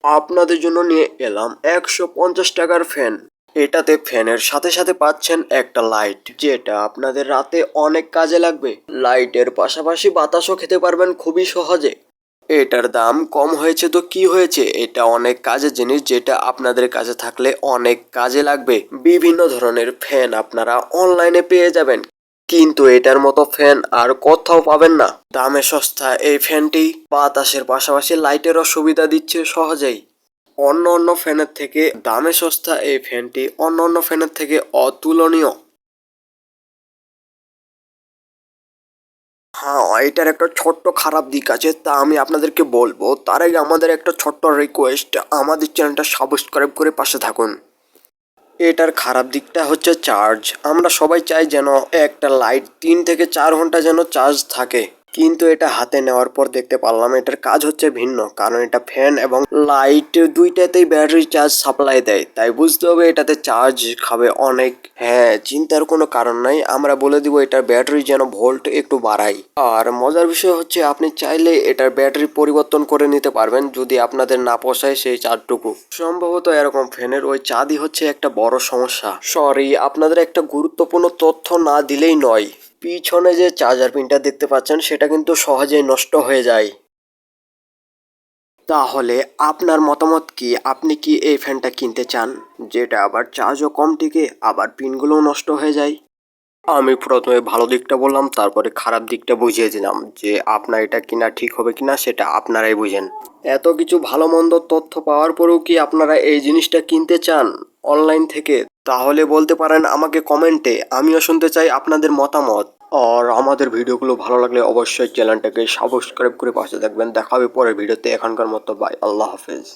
আপনাদের জন্য নিয়ে এলাম 150 টাকার ফ্যান। এটাতে ফ্যানের সাথে সাথে পাচ্ছেন একটা লাইট, যেটা আপনাদের রাতে অনেক কাজে লাগবে। লাইটের পাশাপাশি বাতাসও খেতে পারবেন খুবই সহজে। এটার দাম কম হয়েছে তো কি হয়েছে, এটা অনেক কাজের জিনিস যেটা আপনাদের কাছে থাকলে অনেক কাজে লাগবে। বিভিন্ন ধরনের ফ্যান আপনারা অনলাইনে পেয়ে যাবেন, কিন্তু এটার মতো ফ্যান আর কোথাও পাবেন না। দামে সস্তা এই ফ্যানটি বাতাসের পাশাপাশি লাইটেরও সুবিধা দিচ্ছে সহজেই। অন্য অন্য ফ্যানের থেকে দামে সস্তা এই ফ্যানটি অন্য অন্য ফ্যানের থেকে অতুলনীয়। হ্যাঁ, এটার একটা ছোট্ট খারাপ দিক আছে, তা আমি আপনাদেরকে বলবো। তার আগে আমাদের একটা ছোট্ট রিকোয়েস্ট, আমাদের চ্যানেলটা সাবস্ক্রাইব করে পাশে থাকুন। এটার খারাপ দিকটা হচ্ছে চার্জ। আমরা সবাই চাই যেন একটা লাইট 3 থেকে 4 ঘন্টা যেন চার্জ থাকে, কিন্তু এটা হাতে নেওয়ার পর দেখতে পারলাম এটার কাজ হচ্ছে ভিন্ন। কারণ এটা ফ্যান এবং লাইট দুইটাতেই ব্যাটারি চার্জ সাপ্লাই দেয়, তাই বুঝতে হবে এটাতে চার্জ খাবে অনেক। হ্যাঁ, চিন্তার কোনো কারণ নাই, আমরা বলে দিব এটার ব্যাটারি যেন ভোল্ট একটু বাড়াই। আর মজার বিষয় হচ্ছে আপনি চাইলে এটার ব্যাটারি পরিবর্তন করে নিতে পারবেন যদি আপনাদের না পোষায় সেই চার্জটুকু। সম্ভবত এরকম ফ্যানের ওই চার্জই হচ্ছে একটা বড় সমস্যা। সরি, আপনাদের একটা গুরুত্বপূর্ণ তথ্য না দিলেই নয়। পিছনে যে চার্জার পিনটা দেখতে পাচ্ছেন সেটা কিন্তু সহজেই নষ্ট হয়ে যায়। তাহলে আপনার মতামত কি? আপনি কি এই ফ্যানটা কিনতে চান, যেটা আবার চার্জও কম টিকে আবার পিনগুলোও নষ্ট হয়ে যায়? আমি প্রথমে ভালো দিকটা বললাম, তারপরে খারাপ দিকটা বুঝিয়ে দিলাম যে আপনার এটা কিনা ঠিক হবে কিনা সেটা আপনারাই বুঝেন। এত কিছু ভালো মন্দ তথ্য পাওয়ার পরেও কি আপনারা এই জিনিসটা কিনতে চান অনলাইন থেকে? তাহলে বলতে পারেন আমাকে কমেন্টে, আমিও শুনতে চাই আপনাদের মতামত। আর আমাদের ভিডিওগুলো ভালো লাগলে অবশ্যই চ্যানেলটাকে সাবস্ক্রাইব করে পাশে থাকবেন। দেখা হবে পরের ভিডিওতে। এখনকার মতো বাই, আল্লাহ হাফেজ।